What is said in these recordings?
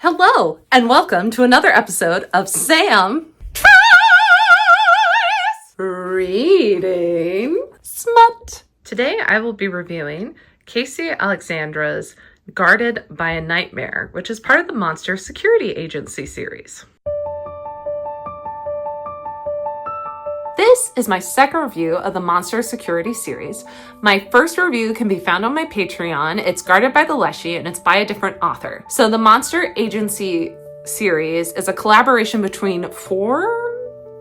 Hello, and welcome to another episode of Sam Tries Reading Smut. Today I will be reviewing Cassie Alexandra's Guarded by a Nightmare, which is part of the Monster Security Agency series. This is my second review of the Monster Security series. My first review can be found on my Patreon. It's Guarded by the Leshy, and it's by a different author. So the Monster Agency series is a collaboration between 4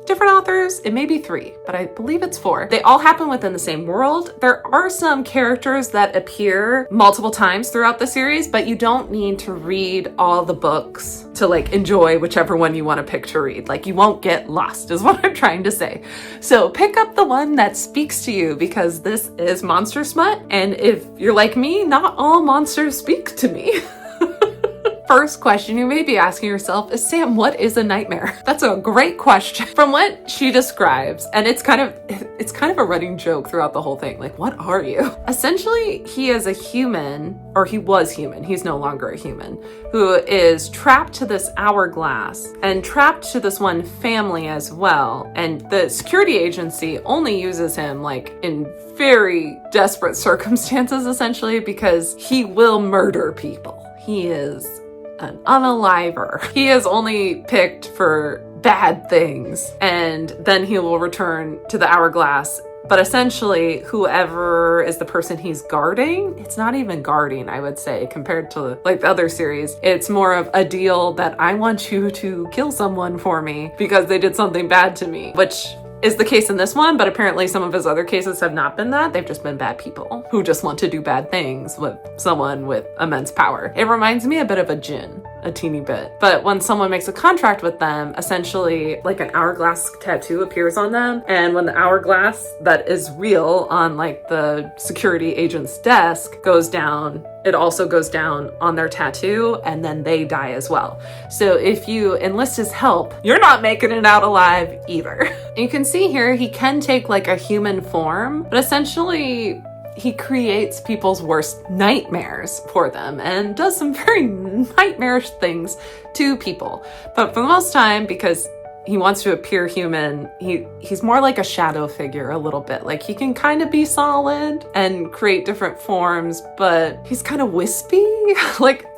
different authors. It may be 3, but I believe it's 4. They all happen within the same world. There are some characters that appear multiple times throughout the series, but you don't need to read all the books to enjoy whichever one you want to pick to read. You won't get lost is what I'm trying to say. So pick up the one that speaks to you, because this is monster smut. And if you're like me, not all monsters speak to me. First question you may be asking yourself is, Sam, what is a nightmare? That's a great question. From what she describes, and it's kind of a running joke throughout the whole thing. What are you? Essentially, he is a human, or he was human. He's no longer a human, who is trapped to this hourglass and trapped to this one family as well. And the security agency only uses him in very desperate circumstances, essentially, because he will murder people. He is an unaliver. He is only picked for bad things, and then he will return to the hourglass. But essentially, whoever is the person he's guarding, it's not even guarding, I would say, compared to the other series. It's more of a deal that I want you to kill someone for me because they did something bad to me, which is the case in this one, but apparently some of his other cases have not been that. They've just been bad people who just want to do bad things with someone with immense power. It reminds me a bit of a djinn, a teeny bit. But when someone makes a contract with them, essentially an hourglass tattoo appears on them. And when the hourglass that is real on the security agent's desk goes down, it also goes down on their tattoo, and then they die as well. So if you enlist his help, you're not making it out alive either. You can see here he can take a human form, but essentially he creates people's worst nightmares for them and does some very nightmarish things to people. But for the most time, because he wants to appear human, he's more like a shadow figure a little bit. He can kind of be solid and create different forms, but he's kind of wispy.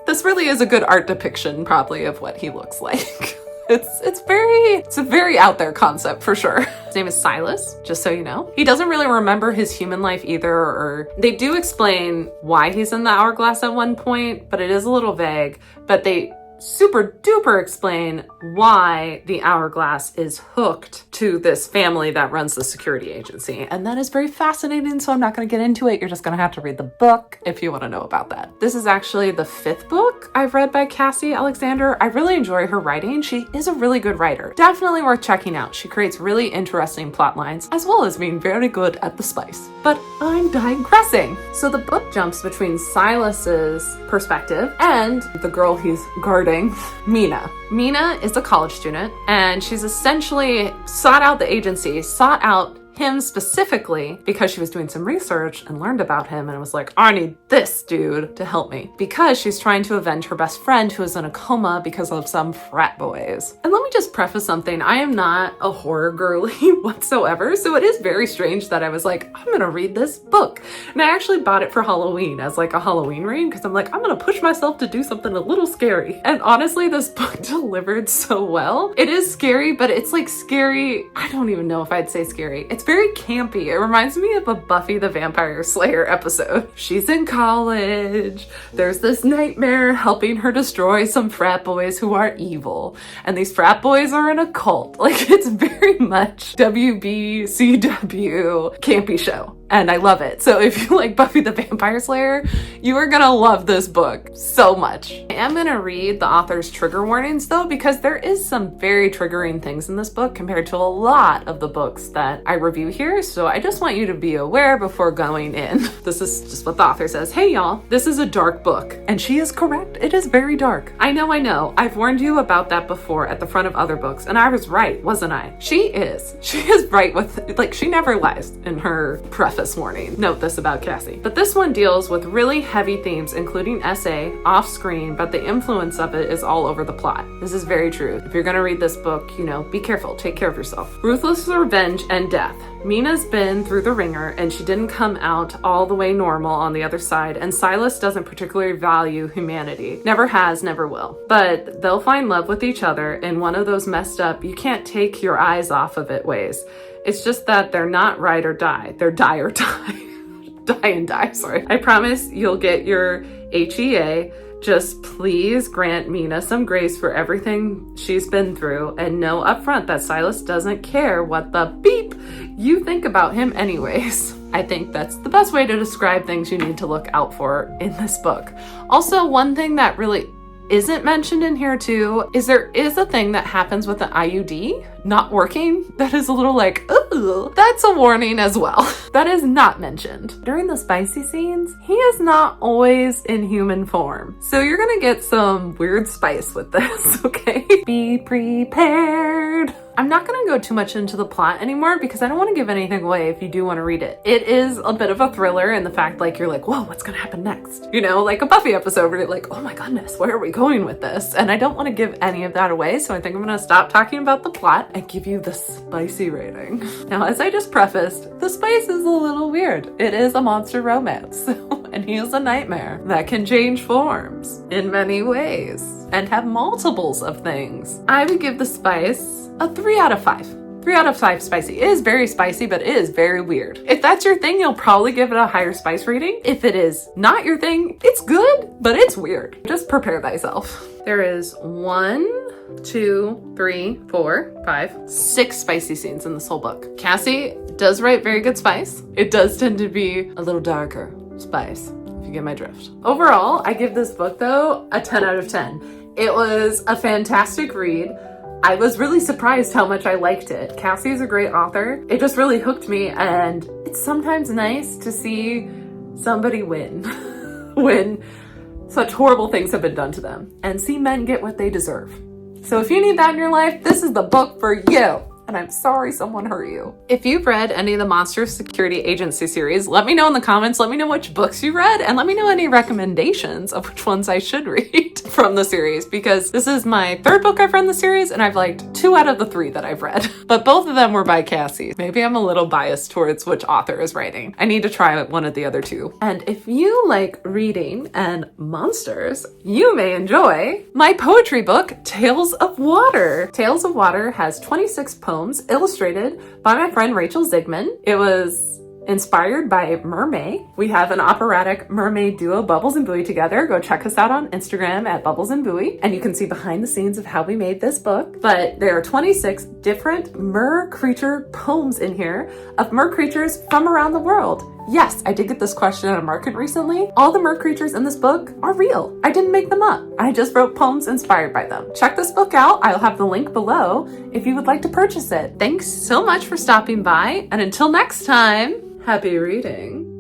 This really is a good art depiction probably of what he looks like. It's a very out there concept for sure. His name is Silas, just so you know. He doesn't really remember his human life either, or they do explain why he's in the hourglass at one point, but it is a little vague. But they super duper explain why the hourglass is hooked to this family that runs the security agency. And that is very fascinating, so I'm not going to get into it. You're just going to have to read the book if you want to know about that. This is actually the 5th book I've read by Cassie Alexander. I really enjoy her writing. She is a really good writer. Definitely worth checking out. She creates really interesting plot lines, as well as being very good at the spice. But I'm digressing. So the book jumps between Silas's perspective and the girl he's guarding, Mina. Mina is a college student, and she's essentially sought out the agency, sought out him specifically because she was doing some research and learned about him and was like, I need this dude to help me, because she's trying to avenge her best friend who is in a coma because of some frat boys. And let me just preface something. I am not a horror girly whatsoever, so it is very strange that I was like, I'm gonna read this book. And I actually bought it for Halloween as a Halloween read, because I'm like, I'm gonna push myself to do something a little scary. And honestly, this book delivered so well. It is scary, but it's scary. I don't even know if I'd say scary. It's very campy. It reminds me of a Buffy the Vampire Slayer episode. She's in college. There's this nightmare helping her destroy some frat boys who are evil. And these frat boys are in a cult. It's very much WBCW campy show. And I love it. So if you like Buffy the Vampire Slayer, you are gonna love this book so much. I am gonna read the author's trigger warnings though, because there is some very triggering things in this book compared to a lot of the books that I review here. So I just want you to be aware before going in. This is just what the author says. Hey y'all, this is a dark book. And she is correct. It is very dark. I know. I've warned you about that before at the front of other books, and I was right, wasn't I? She is right with, she never lies in her preface. this morning. Note this about Cassie. But this one deals with really heavy themes, including SA, off-screen, but the influence of it is all over the plot. This is very true. If you're gonna read this book, be careful, take care of yourself. Ruthless revenge and death. Mina's been through the ringer and she didn't come out all the way normal on the other side, and Silas doesn't particularly value humanity. Never has, never will. But they'll find love with each other in one of those messed up, you can't take your eyes off of it ways. It's just that they're not ride or die. They're die or die. Die and die, sorry. I promise you'll get your HEA. Just please grant Mina some grace for everything she's been through, and know upfront that Silas doesn't care what the beep you think about him anyways. I think that's the best way to describe things you need to look out for in this book. Also, one thing that really isn't mentioned in here too is there is a thing that happens with the IUD not working that is a little like, ooh, that's a warning as well. That is not mentioned. During the spicy scenes, he is not always in human form. So you're gonna get some weird spice with this, okay? Be prepared. I'm not going to go too much into the plot anymore because I don't want to give anything away if you do want to read it. It is a bit of a thriller in the fact you're like, whoa, what's going to happen next? Like a Buffy episode where you're like, oh my goodness, where are we going with this? And I don't want to give any of that away, so I think I'm going to stop talking about the plot and give you the spicy rating. Now, as I just prefaced, the spice is a little weird. It is a monster romance, and he is a nightmare that can change forms in many ways and have multiples of things. I would give the spice a 3 out of 5. 3 out of 5 spicy. It is very spicy, but it is very weird. If that's your thing, you'll probably give it a higher spice rating. If it is not your thing, it's good, but it's weird. Just prepare thyself. There is 1, 2, 3, 4, 5, 6 spicy scenes in this whole book. Cassie does write very good spice. It does tend to be a little darker spice, if you get my drift. Overall, I give this book though a 10 out of 10. It was a fantastic read. I was really surprised how much I liked it. Cassie is a great author. It just really hooked me, and it's sometimes nice to see somebody win when such horrible things have been done to them, and see men get what they deserve. So if you need that in your life, this is the book for you. And I'm sorry someone hurt you. If you've read any of the Monster Security Agency series, let me know in the comments. Let me know which books you read, and let me know any recommendations of which ones I should read from the series, because this is my 3rd book I've read in the series, and I've liked 2 out of the 3 that I've read. But both of them were by Cassie. Maybe I'm a little biased towards which author is writing. I need to try one of the other 2. And if you like reading and monsters, you may enjoy my poetry book, Tales of Water. Tales of Water has 26 poems illustrated by my friend Rachel Zigman. It was inspired by Mermaid. We have an operatic mermaid duo, Bubbles and Buoy, together. Go check us out on Instagram at Bubbles and Buoy, and you can see behind the scenes of how we made this book. But there are 26 different mer creature poems in here of mer creatures from around the world. Yes, I did get this question at a market recently. All the mer creatures in this book are real. I didn't make them up. I just wrote poems inspired by them. Check this book out. I'll have the link below if you would like to purchase it. Thanks so much for stopping by, and until next time, happy reading.